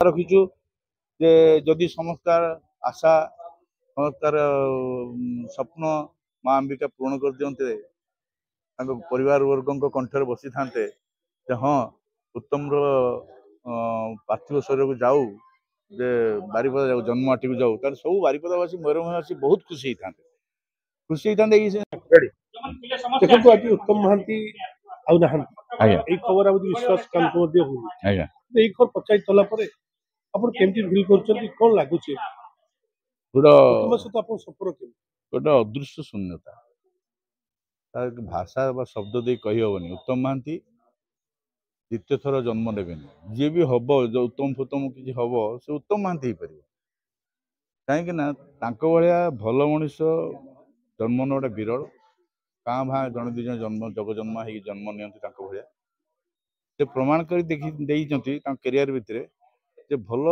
रखीचु जे जदि समस्तार आशा समस्तार स्वप्न माँ अंबिका पूर्ण कर दियंते परिवार वर्गों कंठर बसी था हाँ उत्तम पार्थिव शरीर को जाऊ जे बारिपदा जाऊ जन्ममाटी को जाऊ तार सब बारिपदावासी मयूरभंजवासी बहुत खुशी होता देखो आज उत्तम महांती आउ नहांती खबर आज विश्वास कांको होनी खबर पचाई तला आपण केमती फील करछन कोन लागुची उत्तम सहित आपण संपर्क गोटे अदृश्य शून्यता भाषा शब्द दे कही हेनी उत्तम महांती द्वितीय थर जन्म नेबेनि जी भी हम जो उत्तम फुतम किसी हम से उत्तम महांती हो पार कहीं भल मनीष जन्म न गोटे विरल काँ भाँ जन दी जन जन्म जगजन्मा हो जन्म नि से प्रमाण कर देखी कैरियर भितर जे भल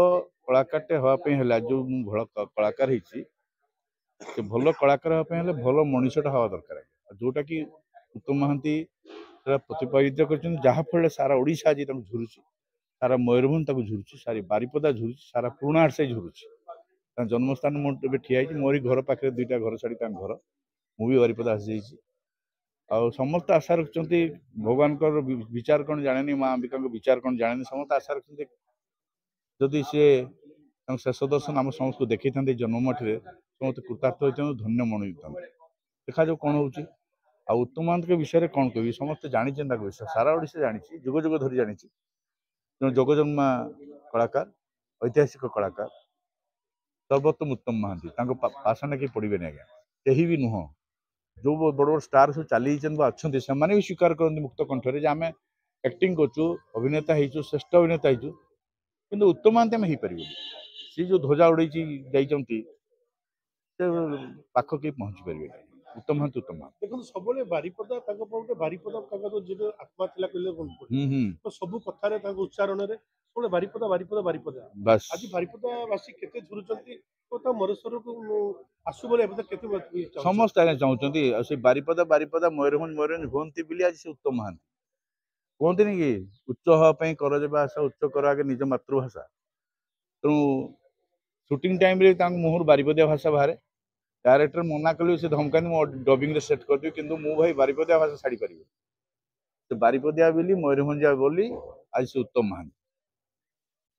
कलाकारटे हाँपाई जो भल कलाकार से भल कलाकार हाँपाई भल मनीषटा हवा दरकार जोटा कि उत्तम महांती प्रतिपादित कर जहाँफल सारा ओडिशा आज झुरुची सारा मयूरभंज झुरुची सारी बारिपदा झुरुची सारा पुराणा से झुरुची जन्मस्थान मुझे ठिया मोरी घर पाखे दुईटा घर छाड़ी घर मुझे बारिपदा आसी जाइए समस्त आशा रखिंट भगवान विचार कौन जाने माँ अंबिका विचार कौन जाने समस्त आशा रखिंट जदि सी शेष दर्शन आम समस्त को देखी था जन्मठी समस्त कृतार्थ होता धन्य मणि देखा जो कौन होची उत्तम महांत के विषय में कौन कह समस्त जानी विषय सारा ओडिशा जानी जुग जुग धरी जानी जगजन्मा कलाकार ऐतिहासिक कलाकार सर्वोत्तम उत्तम महांती पाषाण किए पड़े आज्ञा कहीं भी नुह जो बड़ बड़ स्टार सब चली अच्छा से भी स्वीकार करते मुक्त कंठरे जे आम एक्टिंग करूँ अभिनेता हो श्रेष्ठ अभिनेता हो कि उत्तम महांती आम हो पार सी जो ध्वजा उड़े पाख के पहुंची पारे उत्तम महांती देखो सब बारिपदा बारिपदा जो आत्मा थिला कहले सब कथार उच्चारण में बारिपदा बारिपदा बारिपदा बस आज बारिपदावासी केते झुरुचंती तो मरेश्वर को आसु बोले केते समस्त आगे चाहते बारिपदा बारिपदा मयूरभंज मयूरभंज हुंती बोली आज से उत्तम महांती कहते कि उच्च हाँपाई कर जब आशा उच्च कर आगे निज मातृभाषा तेणु शूटिंग टाइम मुहर बारिपदिया भाषा बाहर डायरेक्टर मना कल से धमकानी डबिंग सेट करदेवी कि भाई बारिपदिया भाषा छाड़ी पार तो बारिपदिया बोली मयूरभंजिया बोली आज से उत्तम महांती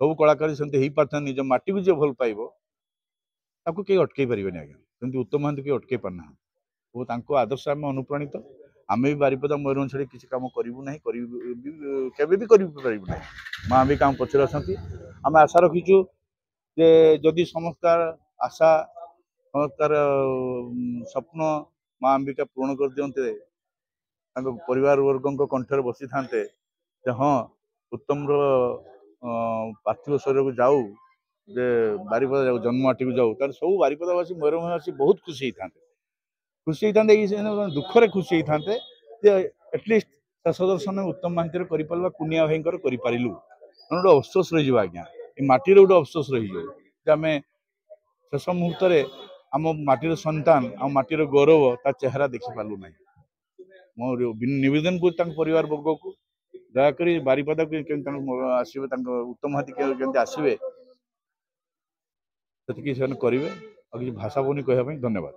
सब कलाकार से पार्थ निज माटी को जी भल पाइब कई अटकई पारे आज्ञा किंतु उत्तम महांती कई अटकई पारना वो आदर्श आम अनुप्राणित आम भी बारिपदा मयूरभंज छाड़ी किसी कम करूँ ना केवे भी करूँ माँ अंबिका पचर अच्छा आम आशा रखीचु जे जदि समस्तार आशा समस्तार स्वप्न माँ अंबिका पूर्ण कर दियंते परिवार वर्गों कंठर बसी था हाँ उत्तम पार्थिव शरीर को जाऊ जे बारिपदा जाऊ जन्ममाटी को जाऊ तार सब बारिपदावासी मयूरभंजवासी बहुत खुशी होता दुखरे खुशी होता एटलिस्ट शेष दर्शन उत्तम महांती कर कुनिया भाई करूँ गोटे अफसोस रही आज्ञा माटीर गोटे अफसोस रही आम शेष मुहूर्त आम माटीर सन्तान आम माटीर गौरव ता चेहरा देखी पार्लु ना मो निवेदन कर परिवार वर्ग को दयाकोरी बारिपदा को आसवे उत्तम महांती केमती आसवे से करेंगे और किसी भाषा बोनी कहवाई धन्यवाद।